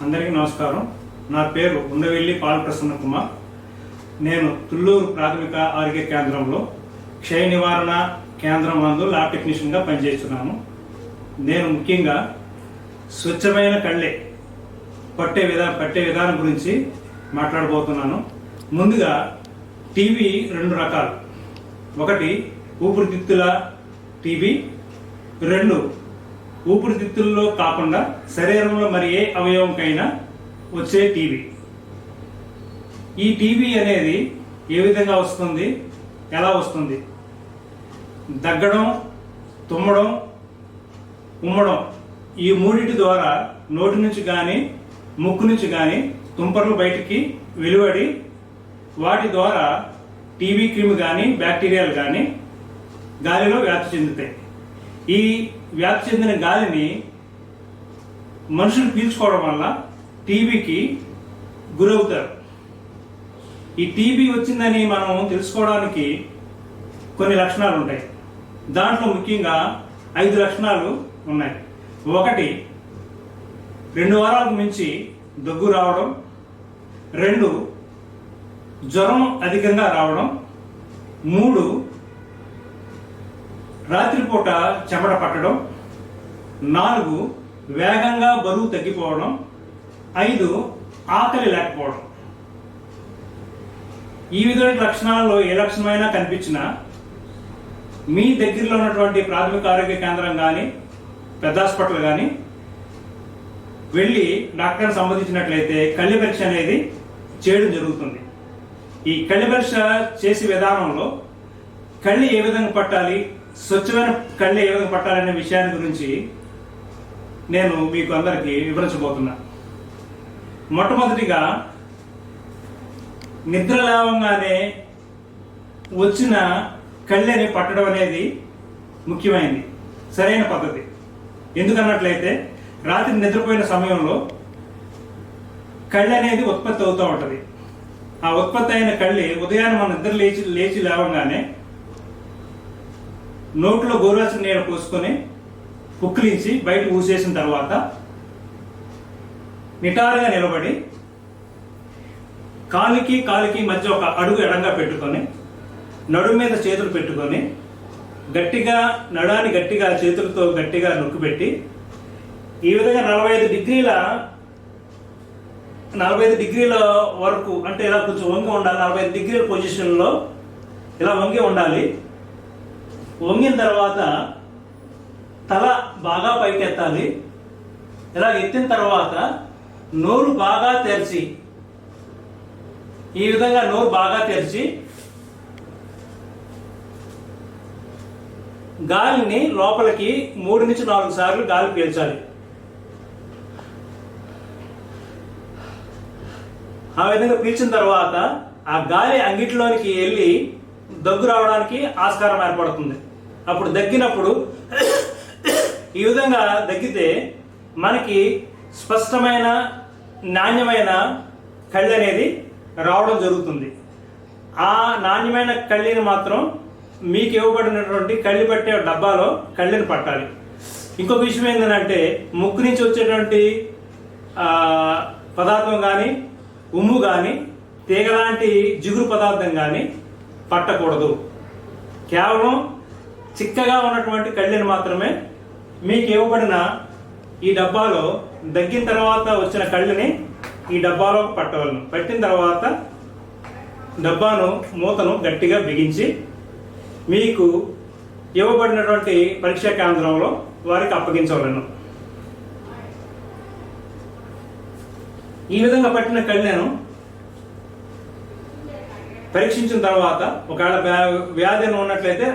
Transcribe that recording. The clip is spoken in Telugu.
అందరికీ నమస్కారం. నా పేరు ఉండవెల్లి పాలప్రసన్న కుమార్. నేను తుళ్ళూరు ప్రాథమిక ఆరోగ్య కేంద్రంలో క్షయ నివారణ కేంద్రం నందు ల్యాబ్ టెక్నీషియన్గా పనిచేస్తున్నాను. నేను ముఖ్యంగా స్వచ్ఛమైన కళ్ళే పట్టే విధానం గురించి మాట్లాడబోతున్నాను. ముందుగా టీబీ రెండు రకాలు. ఒకటి ఊపిరితిత్తుల టీబీ, రెండు ఊపిరితిత్తుల్లో కాకుండా శరీరంలో మరి ఏ అవయవంకైనా వచ్చే టీబీ. ఈ టీబీ అనేది ఏ విధంగా వస్తుంది, ఎలా వస్తుంది? దగ్గడం, తుమ్మడం, ఉమ్మడం, ఈ మూడింటి ద్వారా నోటి నుంచి కానీ ముక్కు నుంచి కానీ తుంపర్లు బయటికి వెలువడి వాటి ద్వారా టీబీ క్రిమి కానీ బ్యాక్టీరియాలు కానీ గాలిలో వ్యాప్తి చెందుతాయి. ఈ వ్యాప్తి చెందిన గాలిని మనుషులు పీల్చుకోవడం వల్ల టీబీకి గురవుతారు. ఈ టీబీ వచ్చిందని మనం తెలుసుకోవడానికి కొన్ని లక్షణాలు ఉంటాయి. దాంట్లో ముఖ్యంగా 5 లక్షణాలు ఉన్నాయి. ఒకటి, 2 వారాలకు మించి దగ్గు రావడం. 2, జ్వరం అధికంగా రావడం. 3, రాత్రిపూట చెమట పట్టడం. 4, వేగంగా బరువు తగ్గిపోవడం. 5, ఆకలి లేకపోవడం. ఈ విధమైన లక్షణాల్లో ఏ లక్షణమైనా కనిపించినా మీ దగ్గరలో ఉన్నటువంటి ప్రాథమిక ఆరోగ్య కేంద్రం కానీ పెద్ద హాస్పిటల్ కానీ వెళ్ళి డాక్టర్ని సంబంధించినట్లయితే కళ్ళ పరీక్ష అనేది చేయడం జరుగుతుంది. ఈ కళ్ళ పరీక్ష చేసే విధానంలో కళ్ళు ఏ విధంగా పట్టాలి, స్వచ్ఛమైన కళ్ళు ఏ విధంగా పట్టాలనే విషయాన్ని గురించి నేను మీకు అందరికీ వివరించబోతున్నా. మొట్టమొదటిగా నిద్ర లేవగానే వచ్చిన కళ్ళని పట్టడం అనేది ముఖ్యమైనది, సరైన పద్ధతి. ఎందుకన్నట్లయితే రాత్రి నిద్రపోయిన సమయంలో కళ్ళు అనేది ఉత్పత్తి అవుతూ ఉంటుంది. ఆ ఉత్పత్తి అయిన కళ్ళి ఉదయాన్నే మన నిద్ర లేచి లేవగానే నోట్లో గోరువెచ్చని నీరు పోసుకొని పుక్కిలించి బయట ఊసేసిన తర్వాత నిటారుగా నిలబడి కాలికి మధ్య ఒక అడుగు ఎడంగా పెట్టుకొని నడుము మీద చేతులు పెట్టుకొని గట్టిగా నడాన్ని గట్టిగా చేతులతో గట్టిగా నొక్కిపెట్టి ఈ విధంగా 45 డిగ్రీల వరకు, అంటే ఇలా కొంచెం వంగి ఉండాలి. 45 డిగ్రీల పొజిషన్లో ఇలా వంగి ఉండాలి. వంగిన తర్వాత తల బాగా పైకెత్తాలి. ఇలా ఎత్తిన తర్వాత నోరు బాగా తెరిచి, ఈ విధంగా నోరు బాగా తెరిచి గాలిని లోపలికి 3 నుంచి 4 సార్లు గాలి పీల్చాలి. ఆ విధంగా పీల్చిన తర్వాత ఆ గాలి అంగిట్లోనికి వెళ్ళి దగ్గు రావడానికి ఆస్కారం ఏర్పడుతుంది. అప్పుడు దగ్గినప్పుడు ఈ విధంగా దగ్గితే మనకి స్పష్టమైన నాణ్యమైన కళ్ళు అనేది రావడం జరుగుతుంది. ఆ నాణ్యమైన కళ్ళని మాత్రం మీకు ఇవ్వబడినటువంటి కళ్ళు పట్టే డబ్బాలో కళ్ళని పట్టాలి. ఇంకొక విషయం ఏంటంటే ముక్కు నుంచి వచ్చేటువంటి పదార్థం కానీ ఉమ్ము కానీ తీగలాంటి జిగురు పదార్థం కానీ పట్టకూడదు. కేవలం చిక్కగా ఉన్నటువంటి కళ్ళని మాత్రమే మీకు ఇవ్వబడిన ఈ డబ్బాలో దగ్గిన తర్వాత వచ్చిన కళ్ళని ఈ డబ్బాలో పట్టవలను. పట్టిన తర్వాత డబ్బాను మూతను గట్టిగా బిగించి మీకు ఇవ్వబడినటువంటి పరీక్షా కేంద్రంలో వారికి అప్పగించవలను. ఈ విధంగా పట్టిన కళ్ళను పరీక్షించిన తర్వాత ఒకవేళ వ్యాధి ఉన్నట్లయితే